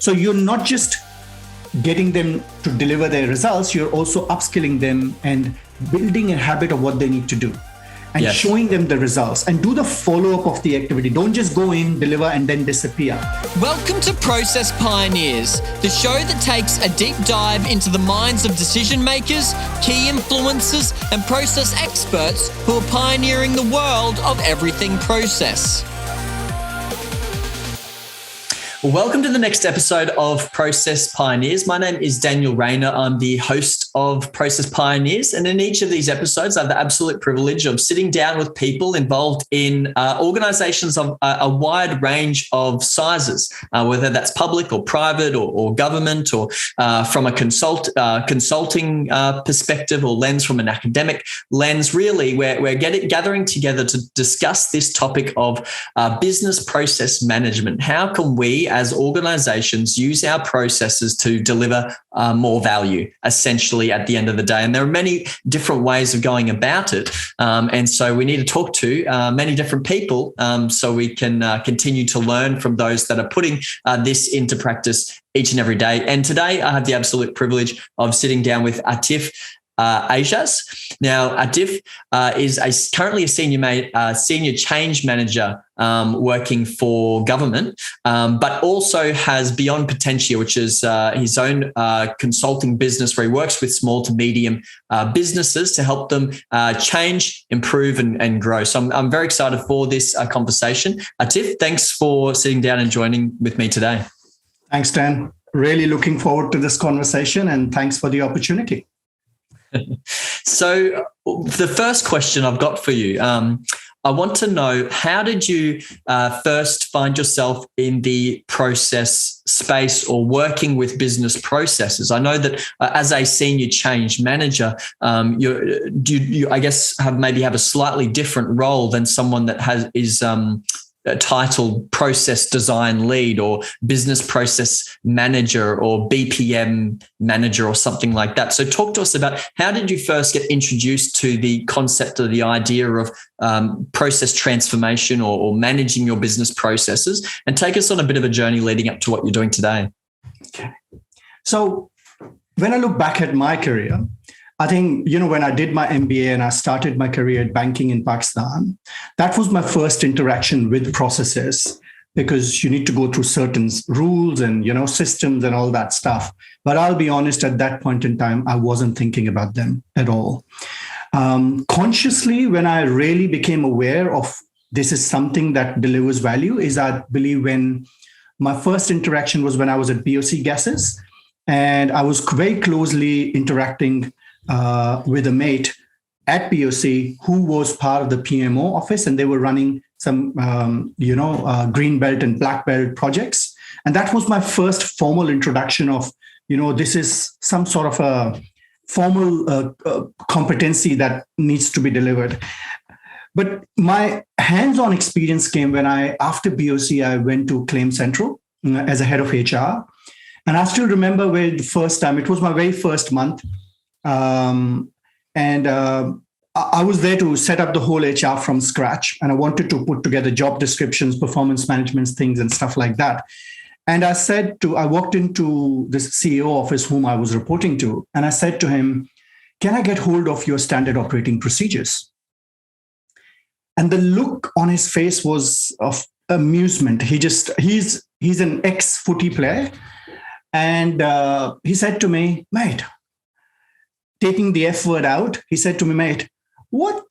So you're not just getting them to deliver their results, you're also upskilling them and building a habit of what they need to do and showing them the results and do the follow-up of the activity. Don't just go in, deliver, and then disappear. Welcome to Process Pioneers, the show that takes a deep dive into the minds of decision makers, key influencers, and process experts who are pioneering the world of everything process. Welcome to the next episode of Process Pioneers. My name is Daniel Rayner. I'm the host of Process Pioneers. And in each of these episodes, I have the absolute privilege of sitting down with people involved in organizations of a wide range of sizes, whether that's public or private or government or from a consulting perspective or lens, from an academic lens. Really, we're gathering together to discuss this topic of business process management. How can we as organizations use our processes to deliver more value, essentially, at the end of the day? And there are many different ways of going about it. And so we need to talk to many different people so we can continue to learn from those that are putting this into practice each and every day. And today I have the absolute privilege of sitting down with Atif Aijaz. Now, Atif is currently a senior change manager working for government, but also has Beyond Potentia, which is his own consulting business where he works with small to medium businesses to help them change, improve, and grow. So I'm very excited for this conversation. Atif, thanks for sitting down and joining with me today. Thanks, Dan. Really looking forward to this conversation, and thanks for the opportunity. So the first question I've got for you, I want to know, how did you first find yourself in the process space or working with business processes? I know that as a senior change manager, you I guess have a slightly different role than someone that is titled process design lead or business process manager or BPM manager or something like that. So talk to us about, how did you first get introduced to the concept or the idea of process transformation or managing your business processes, and take us on a bit of a journey leading up to what you're doing today. Okay. So when I look back at my career, I think, when I did my MBA and I started my career at banking in Pakistan, that was my first interaction with processes, because you need to go through certain rules and, systems and all that stuff. But I'll be honest, at that point in time, I wasn't thinking about them at all. Consciously, when I really became aware of this is something that delivers value, is I believe when my first interaction was when I was at BOC Gases, and I was very closely interacting with a mate at BOC who was part of the PMO office, and they were running some, green belt and black belt projects. And that was my first formal introduction of, this is some sort of a formal competency that needs to be delivered. But my hands-on experience came when after BOC, I went to Claim Central as a head of HR. And I still remember where the first time, it was my very first month. I was there to set up the whole HR from scratch, and I wanted to put together job descriptions, performance management things, and stuff like that. And I walked into the CEO office whom I was reporting to, and I said to him, "Can I get hold of your standard operating procedures?" And the look on his face was of amusement. He's an ex-footy player, and he said to me, "Mate," taking the F word out, he said to me, "Mate, what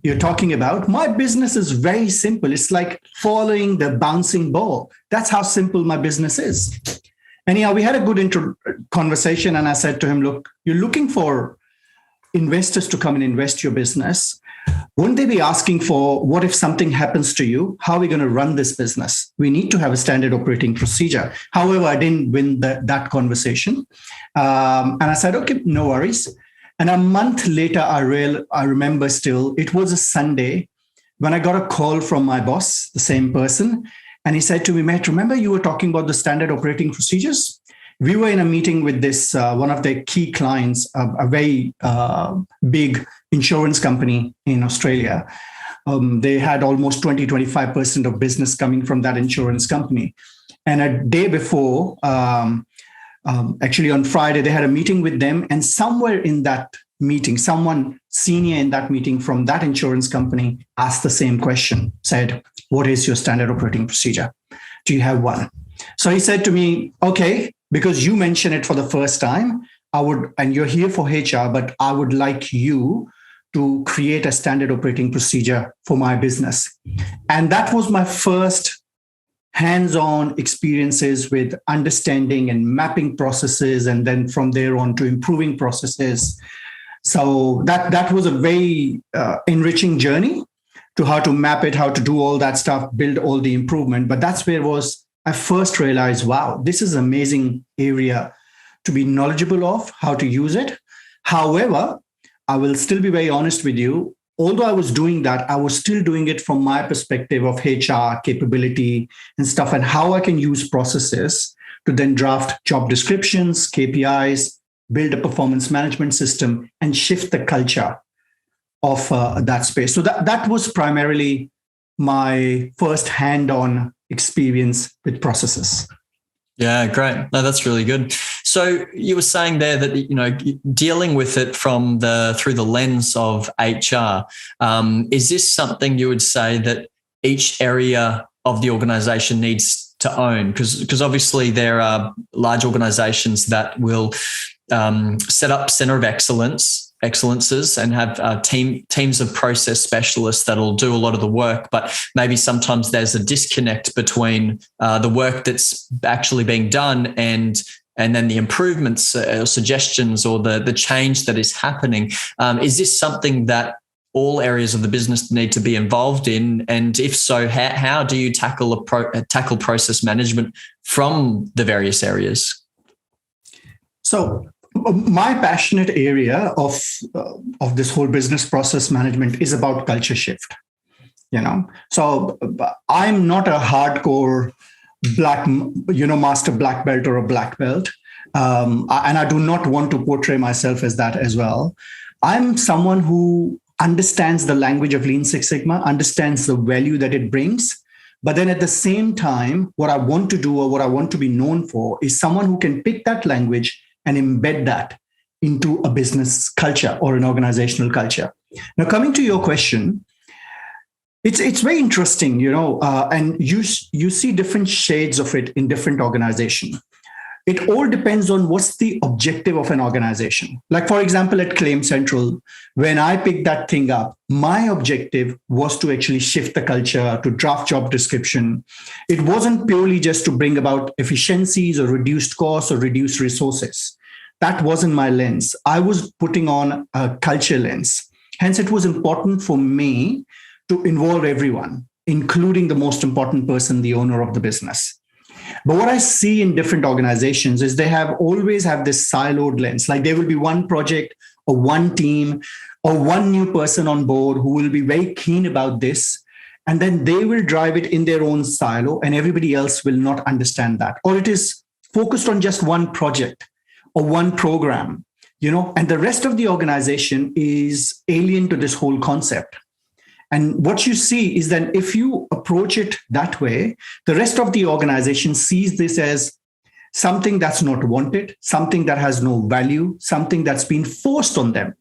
you're talking about? My business is very simple. It's like following the bouncing ball. That's how simple my business is." Anyhow, we had a good conversation, and I said to him, "Look, you're looking for investors to come and invest your business. Wouldn't they be asking for, what if something happens to you? How are we going to run this business? We need to have a standard operating procedure." However, I didn't win that conversation. And I said, "Okay, no worries." And a month later, I remember still, it was a Sunday when I got a call from my boss, the same person. And he said to me, "Mate, remember you were talking about the standard operating procedures? We were in a meeting with this, one of their key clients, a very big insurance company in Australia. They had almost 20-25% of business coming from that insurance company. And a day before, actually on Friday, they had a meeting with them. And somewhere in that meeting, someone senior in that meeting from that insurance company asked the same question, said, what is your standard operating procedure? Do you have one? So he said to me, okay, because you mentioned it for the first time, and you're here for HR, but I would like you to create a standard operating procedure for my business. And that was my first hands-on experiences with understanding and mapping processes, and then from there on to improving processes. So that was a very enriching journey to how to map it, how to do all that stuff, build all the improvement. But that's where I first realized, wow, this is an amazing area to be knowledgeable of, how to use it. However, I will still be very honest with you. Although I was doing that, I was still doing it from my perspective of HR capability and stuff, and how I can use processes to then draft job descriptions, KPIs, build a performance management system, and shift the culture of that space. So that was primarily my first hand-on experience with processes. Yeah, great. No, that's really good. So you were saying there that, dealing with it through the lens of HR, is this something you would say that each area of the organization needs to own? Because obviously there are large organizations that will set up center of excellences and have teams of process specialists that'll do a lot of the work, but maybe sometimes there's a disconnect between the work that's actually being done and then the improvements or suggestions or the change that is happening. Is this something that all areas of the business need to be involved in? And if so, how do you tackle process management from the various areas? So my passionate area of this whole business process management is about culture shift. So I'm not a hardcore master black belt or a black belt, and I do not want to portray myself as that as well. I'm someone who understands the language of Lean Six Sigma, understands the value that it brings. But then at the same time, what I want to do or what I want to be known for is someone who can pick that language and embed that into a business culture or an organizational culture. Now, coming to your question, it's very interesting, and you see different shades of it in different organizations. It all depends on what's the objective of an organization. Like, for example, at Claim Central, when I picked that thing up, my objective was to actually shift the culture, to draft job description. It wasn't purely just to bring about efficiencies or reduced costs or reduced resources. That wasn't my lens. I was putting on a culture lens. Hence, it was important for me to involve everyone, including the most important person, the owner of the business. But what I see in different organizations is they always have this siloed lens. Like there will be one project or one team or one new person on board who will be very keen about this. And then they will drive it in their own silo and everybody else will not understand that. Or it is focused on just one project or one program, and the rest of the organization is alien to this whole concept. And what you see is that if you approach it that way, the rest of the organization sees this as something that's not wanted, something that has no value, something that's been forced on them.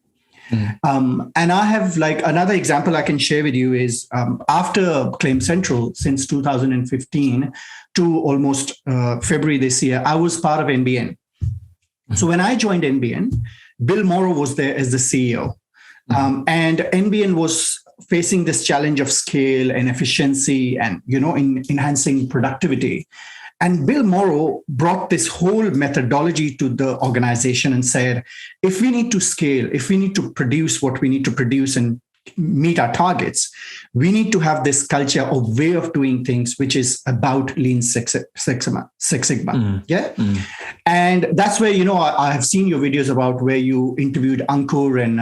And I have another example I can share with you is after Claim Central, since 2015 to almost February this year, I was part of NBN. So when I joined NBN, Bill Morrow was there as the CEO. And NBN was facing this challenge of scale and efficiency and, in enhancing productivity. And Bill Morrow brought this whole methodology to the organization and said, if we need to scale, if we need to produce what we need to produce and meet our targets, we need to have this culture or way of doing things, which is about Lean Six Sigma. Yeah. And that's where, I have seen your videos about where you interviewed Ankur and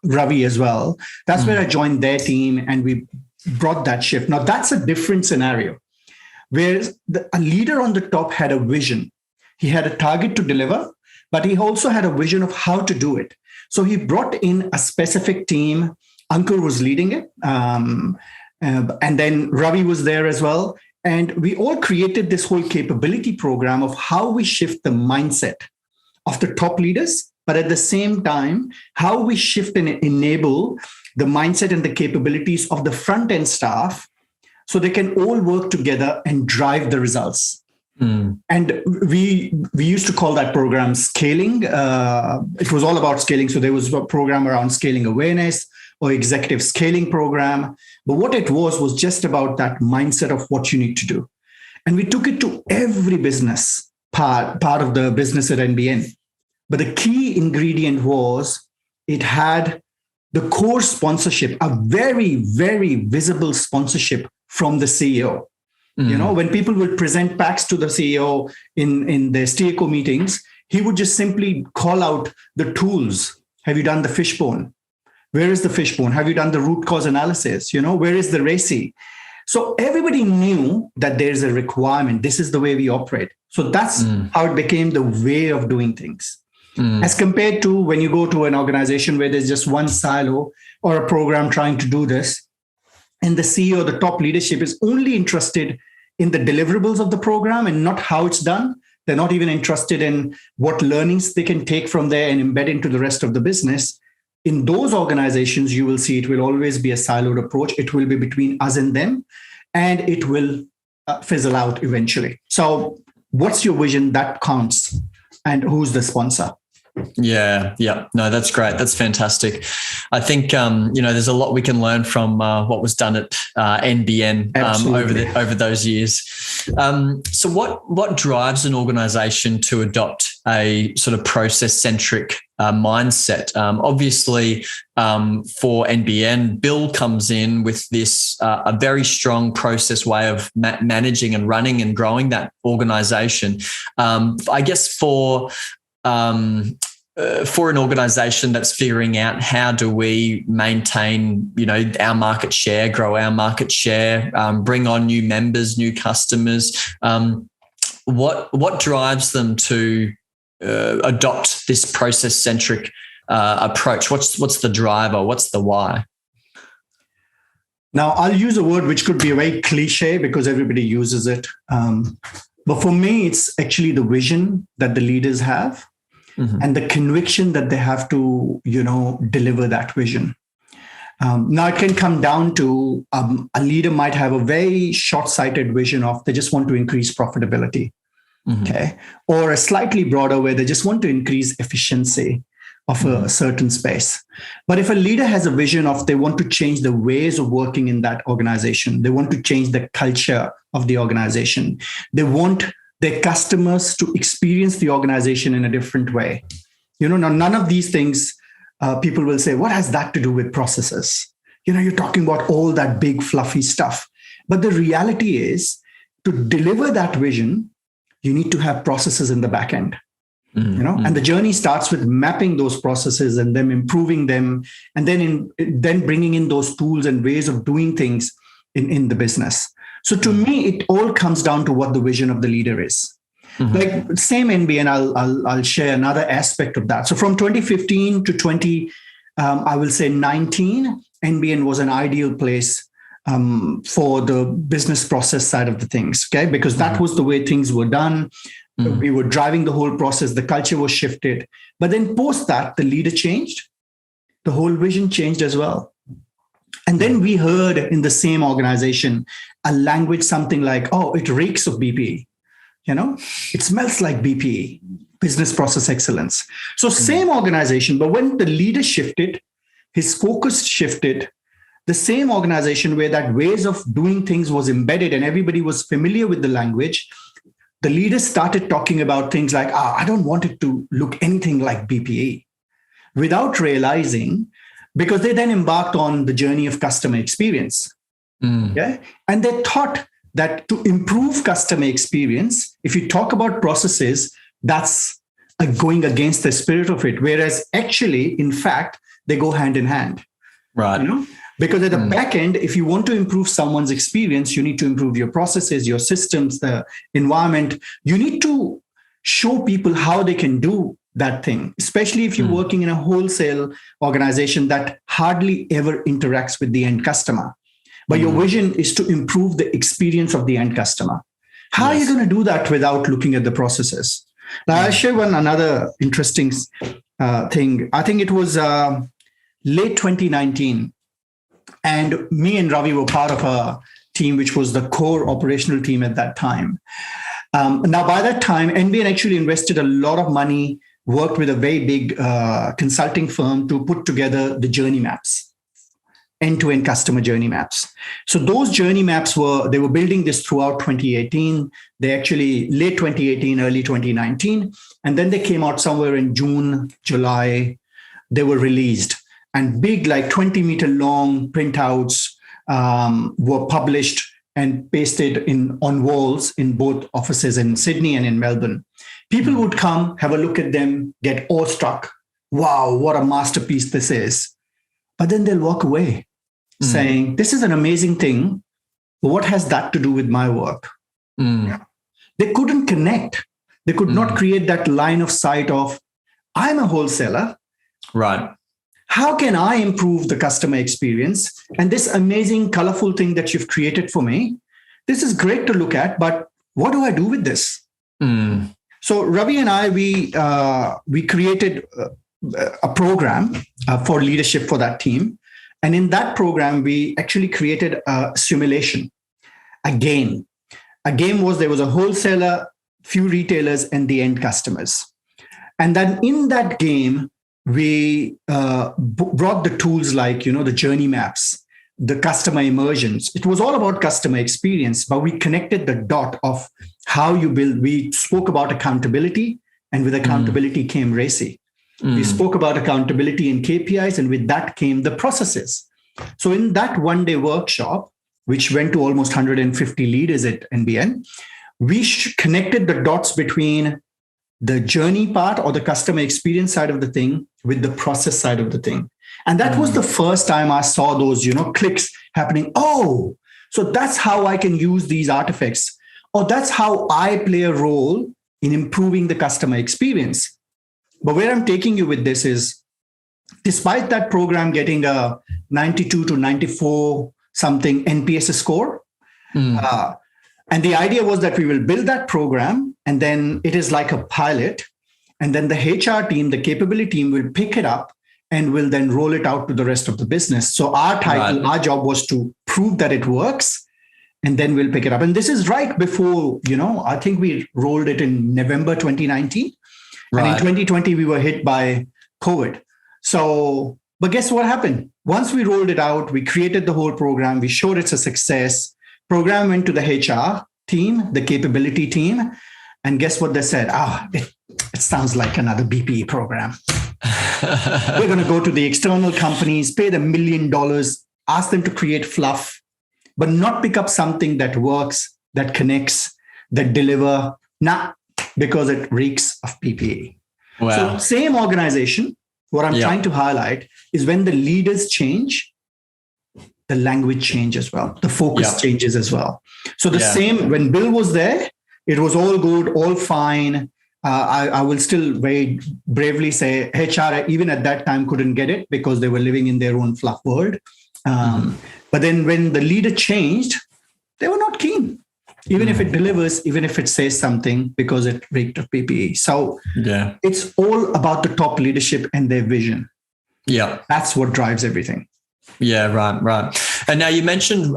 Ravi as well. That's where I joined their team and we brought that shift. Now that's a different scenario where a leader on the top had a vision. He had a target to deliver, but he also had a vision of how to do it. So he brought in a specific team. Ankur was leading it. And then Ravi was there as well. And we all created this whole capability program of how we shift the mindset of the top leaders, but at the same time, how we shift and enable the mindset and the capabilities of the front end staff so they can all work together and drive the results. And we used to call that program scaling. It was all about scaling. So there was a program around scaling awareness or executive scaling program. But what it was just about that mindset of what you need to do. And we took it to every business part of the business at NBN. But the key ingredient was it had the core sponsorship, a very, very visible sponsorship from the CEO. You know, when people would present packs to the CEO in their steerco meetings, he would just simply call out the tools. Have you done the fishbone? Where is the fishbone? Have you done the root cause analysis? You know, where is the RACI? So everybody knew that there's a requirement. This is the way we operate. So that's how it became the way of doing things. As compared to when you go to an organization where there's just one silo or a program trying to do this, and the CEO, the top leadership is only interested in the deliverables of the program and not how it's done. They're not even interested in what learnings they can take from there and embed into the rest of the business. In those organizations, you will see it will always be a siloed approach. It will be between us and them, and it will fizzle out eventually. So what's your vision? That counts. And who's the sponsor? Yeah. No, that's great. That's fantastic. I think, there's a lot we can learn from what was done at NBN over those years. So what drives an organization to adopt a sort of process-centric mindset? Obviously, for NBN, Bill comes in with this a very strong process way of managing and running and growing that organization. I guess for an organization that's figuring out how do we maintain, our market share, grow our market share, bring on new members, new customers, what drives them to adopt this process-centric approach? What's the driver? What's the why? Now, I'll use a word which could be a very cliche because everybody uses it. But for me, it's actually the vision that the leaders have. And the conviction that they have to, deliver that vision. Now, it can come down to a leader might have a very short-sighted vision of they just want to increase profitability, okay, or a slightly broader where they just want to increase efficiency of a certain space. But if a leader has a vision of they want to change the ways of working in that organization, they want to change the culture of the organization, they want their customers to experience the organization in a different way. Now none of these things, people will say, what has that to do with processes? You're talking about all that big fluffy stuff. But the reality is to deliver that vision, you need to have processes in the back end. And the journey starts with mapping those processes and then improving them, and then bringing in those tools and ways of doing things in the business. So to me, it all comes down to what the vision of the leader is. Like same NBN, I'll share another aspect of that. So from 2015 to 2019, NBN was an ideal place for the business process side of the things, okay? Because that was the way things were done. We were driving the whole process. The culture was shifted. But then post that, the leader changed. The whole vision changed as well. And then we heard in the same organization a language something like, oh, it reeks of BPE. It smells like BPE, business process excellence. So same organization, but when the leader shifted, his focus shifted, the same organization where that ways of doing things was embedded and everybody was familiar with the language, the leaders started talking about things like, I don't want it to look anything like BPE, without realizing, because they then embarked on the journey of customer experience. Okay? And they thought that to improve customer experience, if you talk about processes, that's going against the spirit of it. Whereas actually, in fact, they go hand in hand. Right. Because at the back end, if you want to improve someone's experience, you need to improve your processes, your systems, the environment. You need to show people how they can do that thing, especially if you're working in a wholesale organization that hardly ever interacts with the end customer. but your vision is to improve the experience of the end customer. How are you going to do that without looking at the processes? Now, I'll share another interesting thing. I think it was late 2019, and me and Ravi were part of a team, which was the core operational team at that time. Now, by that time, NBN actually invested a lot of money, worked with a very big consulting firm to put together the journey maps, end-to-end customer journey maps. So those journey maps they were building this throughout 2018. They actually late 2018, early 2019, and then they came out somewhere in June, July. They were released, and big, like 20-meter long printouts were published and pasted on walls in both offices in Sydney and in Melbourne. People would come, have a look at them, get awestruck. Wow, what a masterpiece this is. But then they'll walk away saying, this is an amazing thing. But what has that to do with my work? They couldn't connect. They could not create that line of sight of, I'm a wholesaler. Right. How can I improve the customer experience? And this amazing, colorful thing that you've created for me, this is great to look at, but what do I do with this? So Ravi and I, we created a program for leadership for that team. And in that program, we actually created a simulation, a game. A game was, there was a wholesaler, few retailers, and the end customers. And then in that game, we brought the tools like, the journey maps, the customer immersions. It was all about customer experience, but we connected the dot of how you build. We spoke about accountability, and with accountability came RACI. We spoke about accountability and KPIs, and with that came the processes. So in that one-day workshop, which went to almost 150 leaders at NBN, we connected the dots between the journey part or the customer experience side of the thing with the process side of the thing. And that was the first time I saw those, clicks happening. Oh, so that's how I can use these artifacts, or that's how I play a role in improving the customer experience. But where I'm taking you with this is, despite that program getting a 92 to 94 something NPS score, and the idea was that we will build that program, and then it is like a pilot, and then the HR team, the capability team will pick it up and will then roll it out to the rest of the business. So our title, our job was to prove that it works, and then we'll pick it up. And this is right before, I think we rolled it in November 2019. And in 2020, we were hit by COVID. So, but guess what happened? Once we rolled it out, we created the whole program. We showed it's a success. Program went to the HR team, the capability team. And guess what they said? It sounds like another BPE program. We're going to go to the external companies, pay them $1 million, ask them to create fluff, but not pick up something that works, that connects, that deliver. Because it reeks of PPE. Wow. So same organization, what I'm trying to highlight is when the leaders change, the language changes as well. The focus changes as well. So the same, when Bill was there, it was all good, all fine. I will still very bravely say HR, even at that time, couldn't get it because they were living in their own fluff world. But then when the leader changed, they were not keen. Even if it delivers, even if it says something, because it reeked of PPE. So it's all about the top leadership and their vision. Yeah. That's what drives everything. Yeah, right. And now you mentioned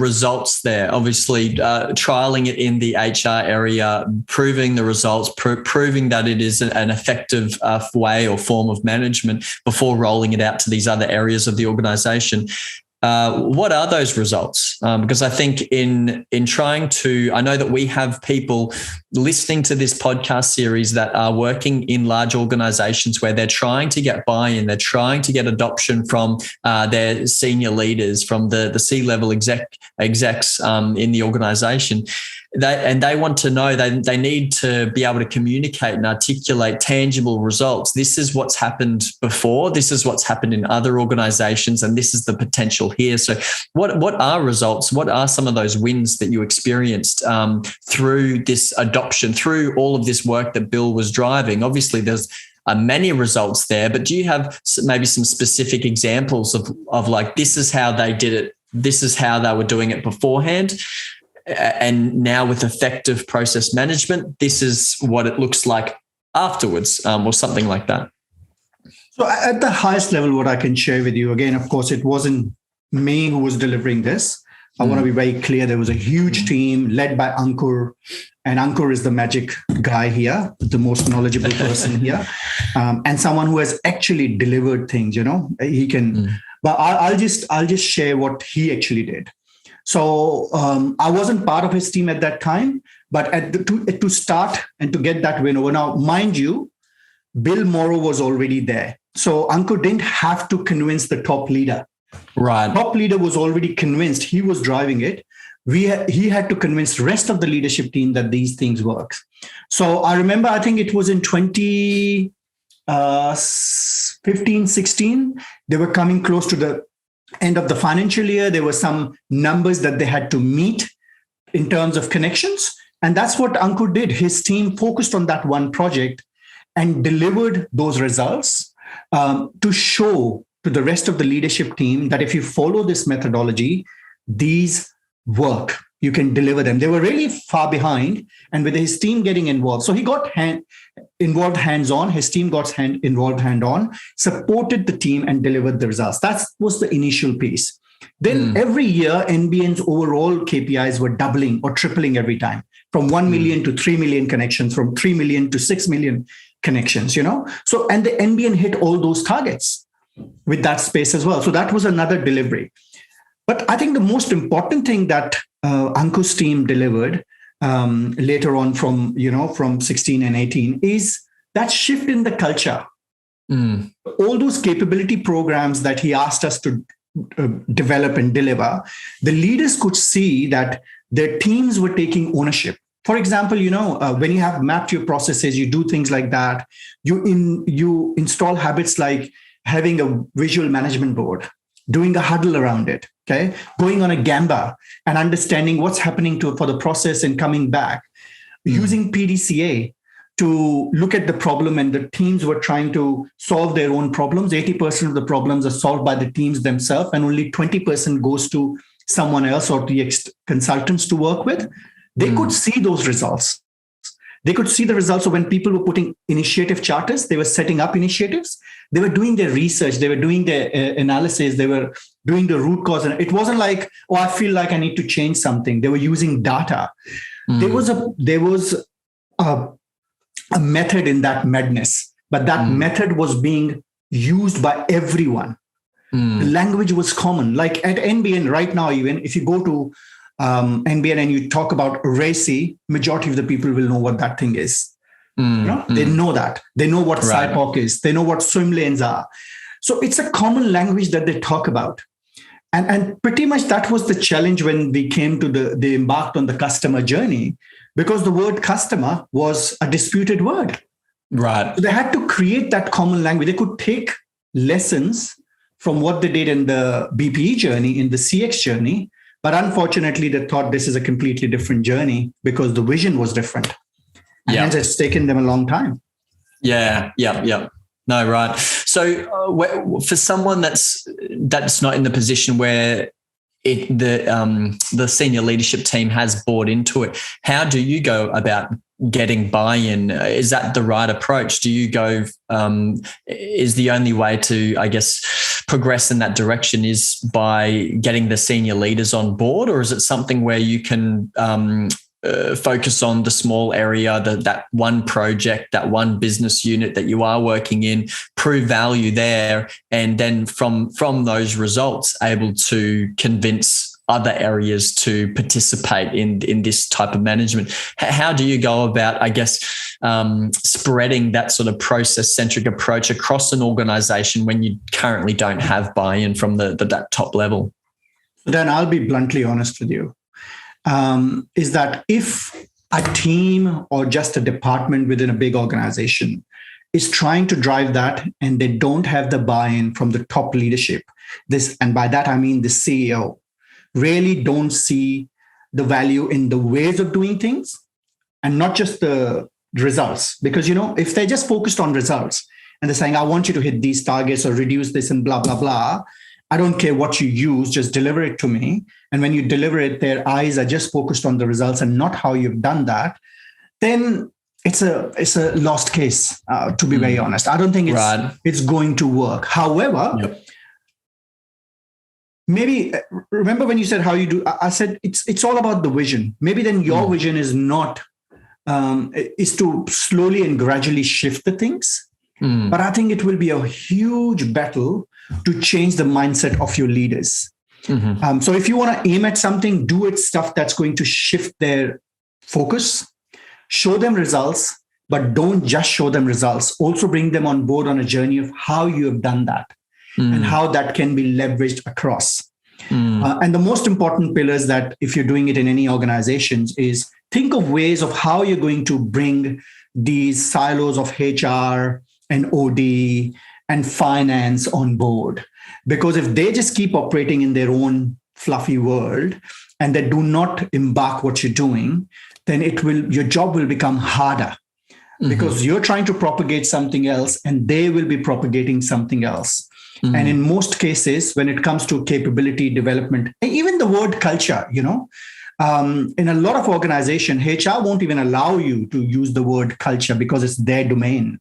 results there, obviously trialing it in the HR area, proving the results, proving that it is an effective way or form of management before rolling it out to these other areas of the organization. What are those results? Because I think in trying to, I know that we have people listening to this podcast series that are working in large organizations where they're trying to get buy-in, they're trying to get adoption from their senior leaders, from the C-level execs in the organization. They want to know, they need to be able to communicate and articulate tangible results. This is what's happened before. This is what's happened in other organizations, and this is the potential here. So what are results? What are some of those wins that you experienced through this adoption, through all of this work that Bill was driving? Obviously, there's many results there, but do you have maybe some specific examples of like, this is how they did it this is how they were doing it beforehand. And now with effective process management, this is what it looks like afterwards, or something like that. So at the highest level, what I can share with you, again, of course, it wasn't me who was delivering this. I want to be very clear. There was a huge team led by Ankur, and Ankur is the magic guy here, the most knowledgeable person here, and someone who has actually delivered things. He can. But I'll just share what he actually did. So I wasn't part of his team at that time, but to start and to get that win over. Now, mind you, Bill Morrow was already there, so Ankur didn't have to convince the top leader. Right. Top leader was already convinced. He was driving it. He had to convince the rest of the leadership team that these things work. So I remember, I think it was in 2015, 16, they were coming close to the end of the financial year. There were some numbers that they had to meet in terms of connections. And that's what Ankur did. His team focused on that one project and delivered those results to show to the rest of the leadership team that if you follow this methodology, these work. You can deliver them. They were really far behind, and with his team getting involved. So he got involved hands-on, his team got involved hand-on, supported the team and delivered the results. That was the initial piece. Then every year, NBN's overall KPIs were doubling or tripling every time, from 1 million to 3 million connections, from 3 million to 6 million connections, So, and the NBN hit all those targets with that space as well. So that was another delivery. But I think the most important thing that Ankur's team delivered later on from 16 and 18 is that shift in the culture. All those capability programs that he asked us to develop and deliver, the leaders could see that their teams were taking ownership. For example, when you have mapped your processes, you do things like that. You install habits like having a visual management board, doing a huddle around it, okay? Going on a Gamba and understanding what's happening for the process and coming back. Using PDCA to look at the problem, and the teams were trying to solve their own problems. 80% of the problems are solved by the teams themselves, and only 20% goes to someone else or the consultants to work with. They could see those results. They could see the results of when people were putting initiative charters, they were setting up initiatives, they were doing their research, they were doing their analysis, they were doing the root cause. And it wasn't like, oh, I feel like I need to change something. They were using data. There was a method in that madness, but that method was being used by everyone. The language was common. Like at NBN right now, even if you go to NBN and you talk about RACI, majority of the people will know what that thing is. They know that. They know what SIPOC is. They know what swim lanes are. So it's a common language that they talk about. And pretty much that was the challenge when we came to they embarked on the customer journey, because the word customer was a disputed word. Right. So they had to create that common language. They could take lessons from what they did in the BPE journey, in the CX journey, but unfortunately, they thought this is a completely different journey because the vision was different. And hence it's taken them a long time. Yeah. No, right. So for someone that's not in the position where the senior leadership team has bought into it, how do you go about getting buy-in? Is that the right approach? Do you go, is the only way to, I guess, progress in that direction is by getting the senior leaders on board, or is it something where you can focus on the small area, that one project, that one business unit that you are working in, prove value there, and then from those results able to convince other areas to participate in this type of management? How do you go about, I guess, spreading that sort of process-centric approach across an organization when you currently don't have buy-in from that top level? Then I'll be bluntly honest with you, is that if a team or just a department within a big organization is trying to drive that and they don't have the buy-in from the top leadership, and by that I mean the CEO, really don't see the value in the ways of doing things and not just the results. Because, if they're just focused on results and they're saying, I want you to hit these targets or reduce this and blah, blah, blah, I don't care what you use, just deliver it to me. And when you deliver it, their eyes are just focused on the results and not how you've done that, then it's a lost case, to be very honest. I don't think it's going to work. However, maybe remember when you said how you do, I said it's all about the vision. Maybe then your vision is not is to slowly and gradually shift the things. But I think it will be a huge battle to change the mindset of your leaders. So if you want to aim at something, do it stuff that's going to shift their focus, show them results, but don't just show them results. Also bring them on board on a journey of how you have done that and how that can be leveraged across. And the most important pillars that if you're doing it in any organizations is think of ways of how you're going to bring these silos of HR and OD and finance on board. Because if they just keep operating in their own fluffy world and they do not embark what you're doing, then your job will become harder because you're trying to propagate something else and they will be propagating something else. And in most cases, when it comes to capability development, even the word culture, in a lot of organizations, HR won't even allow you to use the word culture because it's their domain.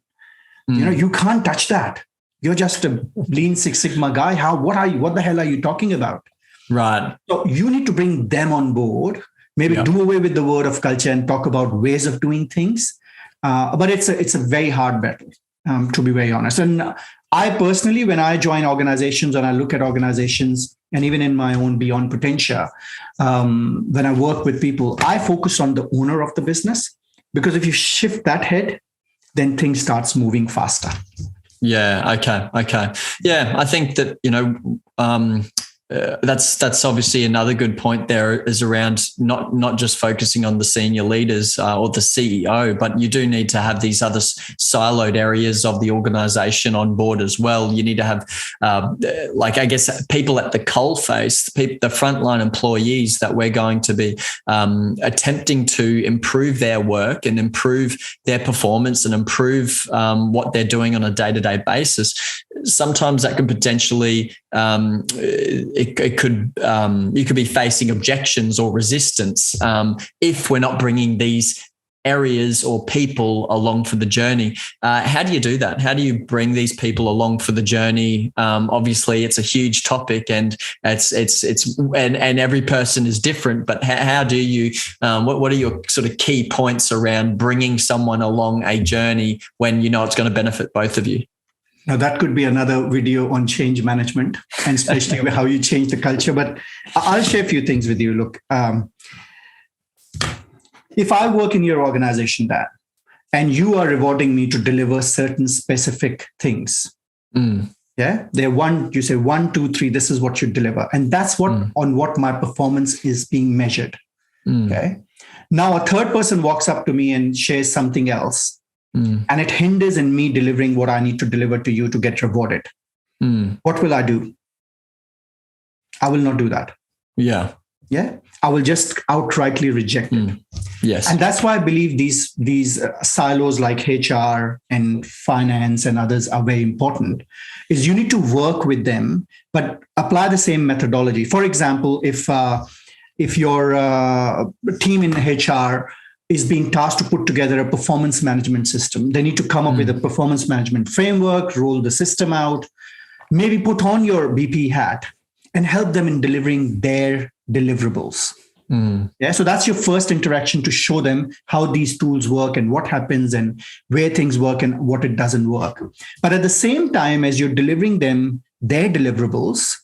You can't touch that. You're just a Lean Six Sigma guy. What the hell are you talking about? Right. So you need to bring them on board, maybe do away with the word of culture and talk about ways of doing things. But it's a very hard battle, to be very honest. And I personally, when I join organizations and I look at organizations, and even in my own Beyond Potentia, when I work with people, I focus on the owner of the business, because if you shift that head, then things starts moving faster. Yeah. Okay. Yeah. I think that, that's obviously another good point there is around not just focusing on the senior leaders or the CEO, but you do need to have these other siloed areas of the organization on board as well. You need to have, people at the coalface, the frontline employees that we're going to be attempting to improve their work and improve their performance and improve what they're doing on a day-to-day basis. Sometimes that could potentially you could be facing objections or resistance if we're not bringing these areas or people along for the journey. How do you do that? How do you bring these people along for the journey? Obviously, it's a huge topic, and and every person is different. But how do you? What are your sort of key points around bringing someone along a journey when you know it's going to benefit both of you? Now, that could be another video on change management, and especially how you change the culture. But I'll share a few things with you. Look, if I work in your organization, Dan, and you are rewarding me to deliver certain specific things, you say 1, 2, 3, this is what you deliver. And that's on what my performance is being measured. Okay. Now, a third person walks up to me and shares something else. And it hinders in me delivering what I need to deliver to you to get rewarded. What will I do? I will not do that. Yeah. I will just outrightly reject it. Yes. And that's why I believe these silos like HR and finance and others are very important, is you need to work with them, but apply the same methodology. For example, if your team in HR is being tasked to put together a performance management system, they need to come up with a performance management framework, roll the system out, maybe put on your BP hat and help them in delivering their deliverables. So that's your first interaction, to show them how these tools work and what happens and where things work and what it doesn't work. But at the same time, as you're delivering them their deliverables,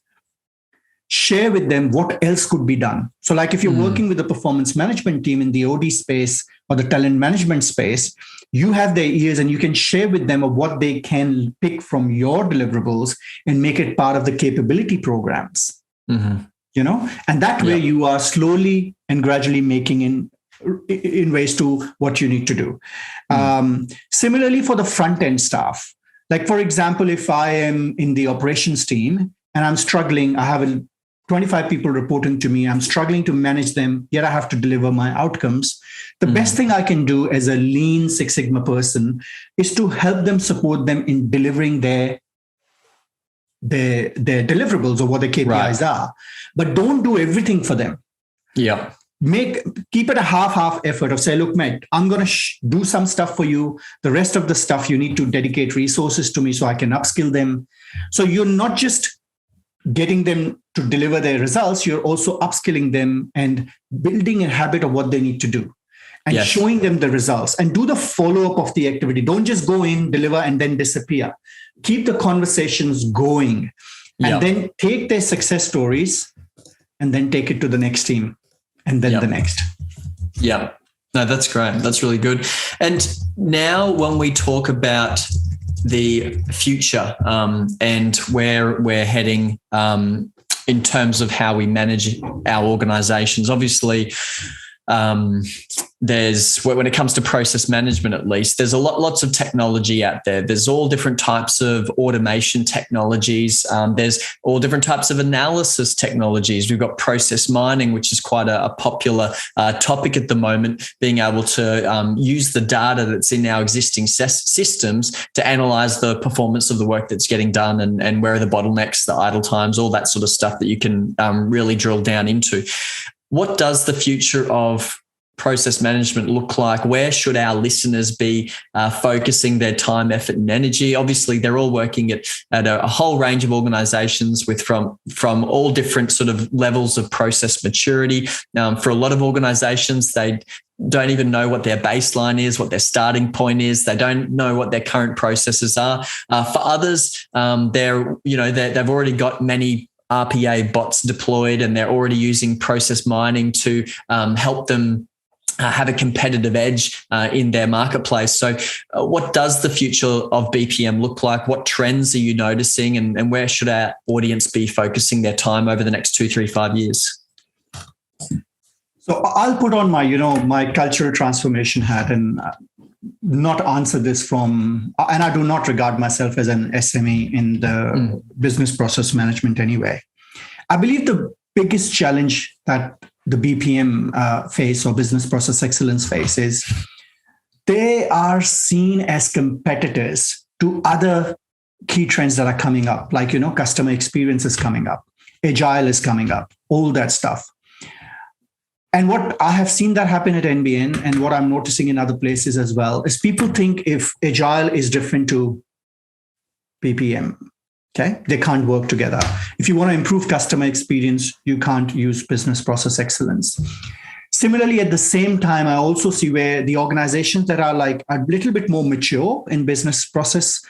share with them what else could be done. So like if you're working with the performance management team in the OD space or the talent management space, you have their ears and you can share with them of what they can pick from your deliverables and make it part of the capability programs. And that way you are slowly and gradually making in ways to what you need to do. Similarly, for the front end staff, like for example, if I am in the operations team and I'm struggling, I have 25 people reporting to me, I'm struggling to manage them, yet I have to deliver my outcomes. The best thing I can do as a Lean Six Sigma person is to help them, support them in delivering their their deliverables or what their KPIs are, but don't do everything for them. Yeah. Keep it a half effort of say, look, mate, I'm going to do some stuff for you. The rest of the stuff you need to dedicate resources to me so I can upskill them. So you're not just getting them to deliver their results, you're also upskilling them and building a habit of what they need to do and showing them the results, and do the follow-up of the activity. Don't just go in, deliver, and then disappear. Keep the conversations going, and then take their success stories and then take it to the next team and then the next. Yeah. No, that's great. That's really good. And now when we talk about the future and where we're heading in terms of how we manage our organizations, obviously, there's, when it comes to process management, at least, there's lots of technology out there. There's all different types of automation technologies. There's all different types of analysis technologies. We've got process mining, which is quite a popular topic at the moment, being able to use the data that's in our existing systems to analyze the performance of the work that's getting done, and where are the bottlenecks, the idle times, all that sort of stuff that you can really drill down into. What does the future of process management look like? Where should our listeners be focusing their time, effort, and energy? Obviously, they're all working at a whole range of organizations with from all different sort of levels of process maturity. For a lot of organizations, they don't even know what their baseline is, what their starting point is. They don't know what their current processes are. For others, they've already got many RPA bots deployed, and they're already using process mining to help them have a competitive edge in their marketplace. So what does the future of BPM look like? What trends are you noticing, and where should our audience be focusing their time over the next 2, 3, 5 years? So I'll put on my cultural transformation hat and not answer this and I do not regard myself as an SME in the business process management anyway. I believe the biggest challenge that the BPM face, or business process excellence face, is they are seen as competitors to other key trends that are coming up, like, customer experience is coming up, agile is coming up, all that stuff. And what I have seen that happen at NBN, and what I'm noticing in other places as well, is people think if agile is different to BPM, okay, they can't work together. If you want to improve customer experience, you can't use business process excellence. Similarly, at the same time, I also see where the organizations that are like a little bit more mature in business process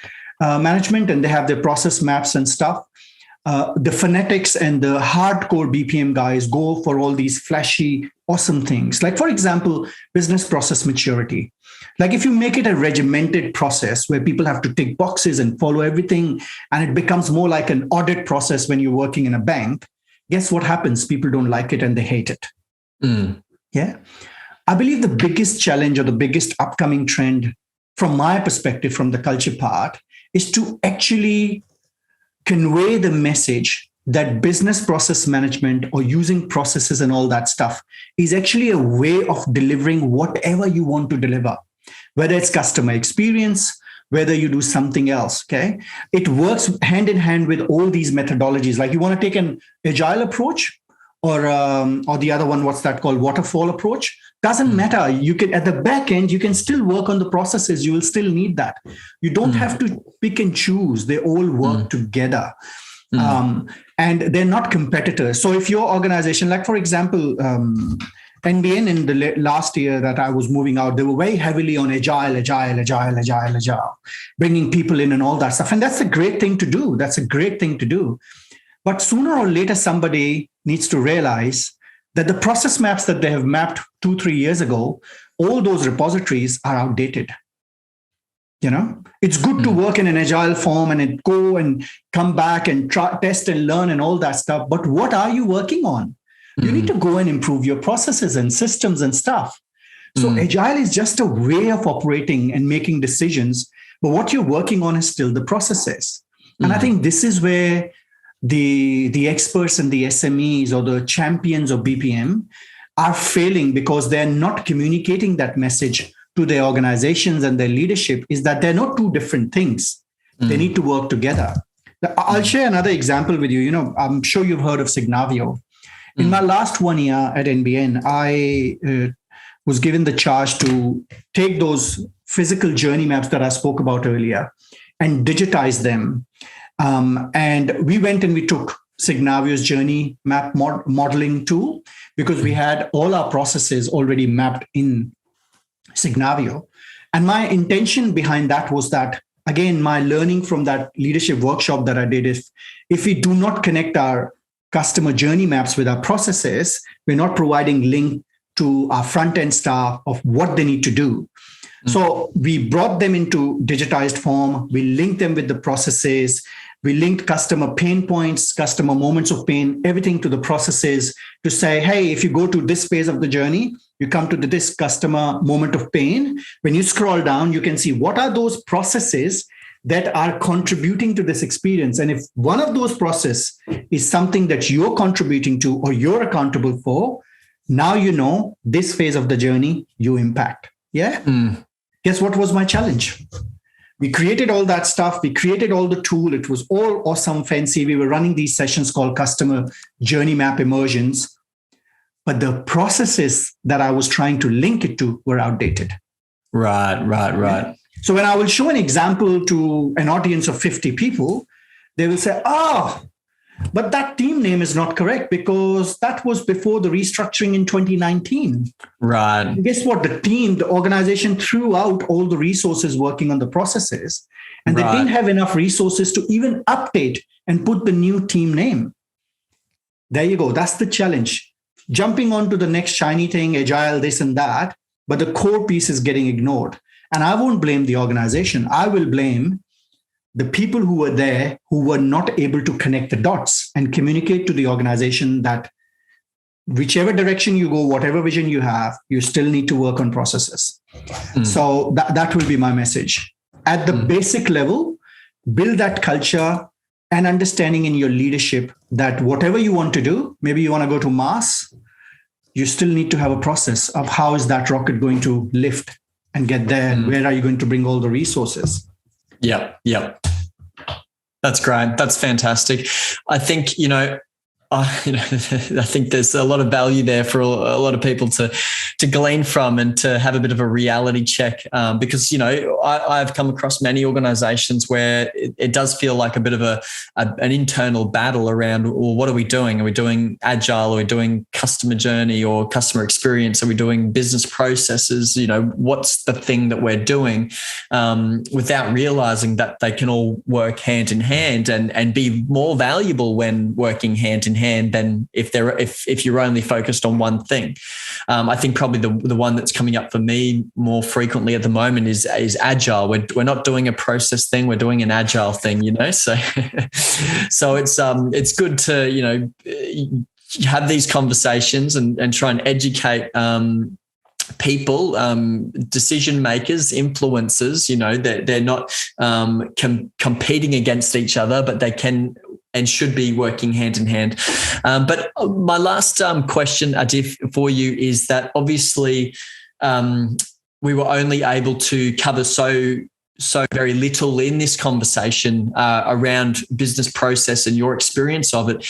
management, and they have their process maps and stuff, the phonetics and the hardcore BPM guys go for all these flashy, awesome things. Like, for example, business process maturity. Like, if you make it a regimented process where people have to tick boxes and follow everything, and it becomes more like an audit process when you're working in a bank, guess what happens? People don't like it and they hate it. Yeah. I believe the biggest challenge, or the biggest upcoming trend from my perspective, from the culture part, is to actually convey the message that business process management, or using processes and all that stuff, is actually a way of delivering whatever you want to deliver, whether it's customer experience, whether you do something else. Okay. It works hand in hand with all these methodologies. Like, you want to take an agile approach, or the other one, what's that called? Waterfall approach. Doesn't matter. You can, at the back end, you can still work on the processes. You will still need that. You don't have to pick and choose. They all work together. And they're not competitors. So if your organization, like, for example, NBN in the last year that I was moving out, they were very heavily on agile, bringing people in and all that stuff. And that's a great thing to do. But sooner or later, somebody needs to realize that the process maps that they have mapped 2-3 years ago, all those repositories are outdated. It's good to work in an agile form and go and come back and try, test and learn and all that stuff. But what are you working on? You need to go and improve your processes and systems and stuff. So agile is just a way of operating and making decisions. But what you're working on is still the processes. And I think this is where the experts and the SMEs, or the champions of BPM, are failing, because they're not communicating that message to their organizations and their leadership, is that they're not two different things. They need to work together. I'll share another example with you. I'm sure you've heard of Signavio. In my last 1 year at NBN, I was given the charge to take those physical journey maps that I spoke about earlier and digitize them. And we went and we took Signavio's journey map modeling tool because we had all our processes already mapped in Signavio. And my intention behind that was that, again, my learning from that leadership workshop that I did, if we do not connect our customer journey maps with our processes, we're not providing link to our front-end staff of what they need to do. So we brought them into digitized form. We linked them with the processes. We linked customer pain points, customer moments of pain, everything to the processes to say, hey, if you go to this phase of the journey, you come to this customer moment of pain. When you scroll down, you can see what are those processes that are contributing to this experience. And if one of those processes is something that you're contributing to or you're accountable for, now you know this phase of the journey you impact. Yeah. Guess what was my challenge? We created all that stuff. We created all the tool. It was all awesome, fancy. We were running these sessions called customer journey map immersions. But the processes that I was trying to link it to were outdated. Right. Yeah. So when I will show an example to an audience of 50 people, they will say, but that team name is not correct because that was before the restructuring in 2019. Right. And guess what? The organization threw out all the resources working on the processes, and they didn't have enough resources to even update and put the new team name. There you go. That's the challenge. Jumping onto the next shiny thing, agile, this and that, but the core piece is getting ignored. And I won't blame the organization. I will blame the people who were there who were not able to connect the dots and communicate to the organization that whichever direction you go, whatever vision you have, you still need to work on processes. So that will be my message. At the basic level, build that culture and understanding in your leadership that whatever you want to do, maybe you want to go to Mars, you still need to have a process of how is that rocket going to lift and get there, and where are you going to bring all the resources? Yep. That's great. That's fantastic. I think, I think there's a lot of value there for a lot of people to glean from and to have a bit of a reality check because, I've come across many organizations where it does feel like a bit of an internal battle around, well, what are we doing? Are we doing agile? Are we doing customer journey or customer experience? Are we doing business processes? What's the thing that we're doing without realizing that they can all work hand in hand and be more valuable when working hand in hand than if you're only focused on one thing. I think probably the one that's coming up for me more frequently at the moment is agile. We're not doing a process thing, we're doing an agile thing, So so it's good to have these conversations and try and educate people, decision makers, influencers. They're not competing against each other, but they can and should be working hand in hand. But my last question, Atif, for you is that obviously we were only able to cover so very little in this conversation around business process and your experience of it.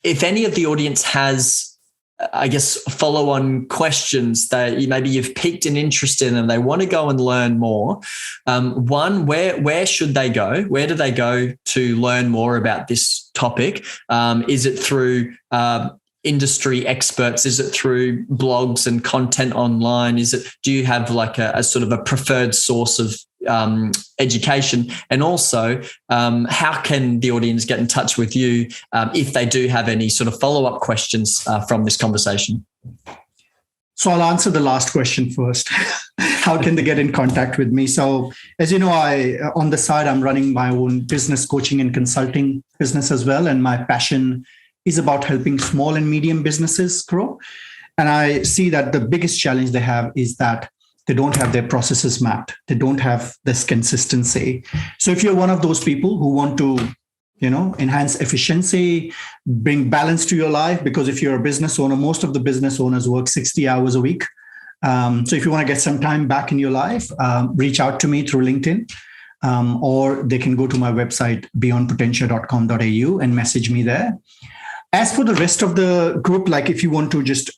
If any of the audience has, I guess, follow-on questions that maybe you've piqued an interest in and they want to go and learn more. One, where should they go? Where do they go to learn more about this topic? Is it through industry experts? Is it through blogs and content online? Do you have like a sort of a preferred source of education? And also, how can the audience get in touch with you if they do have any sort of follow-up questions from this conversation? So I'll answer the last question first. How can they get in contact with me? So as you know, on the side, I'm running my own business coaching and consulting business as well. And my passion is about helping small and medium businesses grow. And I see that the biggest challenge they have is that they don't have their processes mapped. They don't have this consistency. So if you're one of those people who want to, enhance efficiency, bring balance to your life, because if you're a business owner, most of the business owners work 60 hours a week. So if you want to get some time back in your life, reach out to me through LinkedIn. or they can go to my website, beyondpotentia.com.au, and message me there. As for the rest of the group, like if you want to just,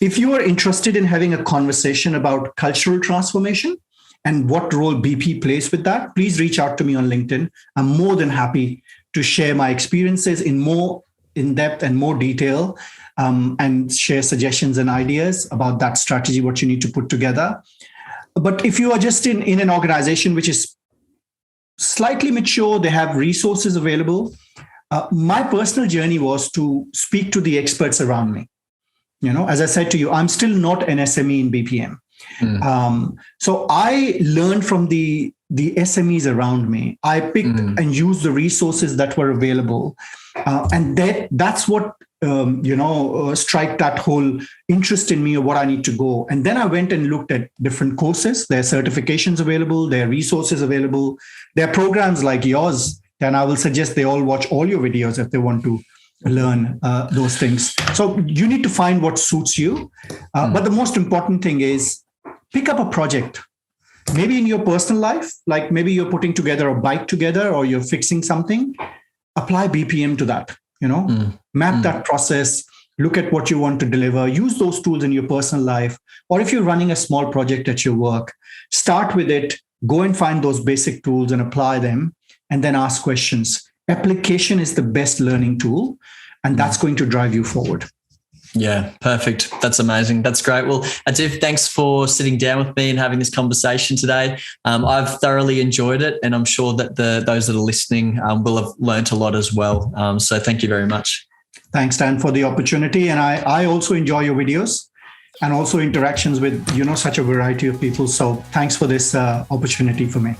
if you are interested in having a conversation about cultural transformation and what role BP plays with that, please reach out to me on LinkedIn. I'm more than happy to share my experiences in more in-depth and more detail, and share suggestions and ideas about that strategy, what you need to put together. But if you are just in an organization which is slightly mature, they have resources available. My personal journey was to speak to the experts around me. As I said to you, I'm still not an SME in BPM. So I learned from the SMEs around me. I picked and used the resources that were available. And that's what, strike that whole interest in me of what I need to go. And then I went and looked at different courses. There are certifications available. There are resources available. There are programs like yours. And I will suggest they all watch all your videos if they want to learn those things. So you need to find what suits you. But the most important thing is pick up a project. Maybe in your personal life, like maybe you're putting together a bike together or you're fixing something, apply BPM to that, map that process, look at what you want to deliver, use those tools in your personal life. Or if you're running a small project at your work, start with it, go and find those basic tools and apply them, and then ask questions. Application is the best learning tool, and that's going to drive you forward. Yeah, perfect. That's amazing. That's great. Well, Atif, thanks for sitting down with me and having this conversation today. I've thoroughly enjoyed it, and I'm sure that those that are listening will have learnt a lot as well. So thank you very much. Thanks, Dan, for the opportunity. And I also enjoy your videos and also interactions with, such a variety of people. So thanks for this opportunity for me.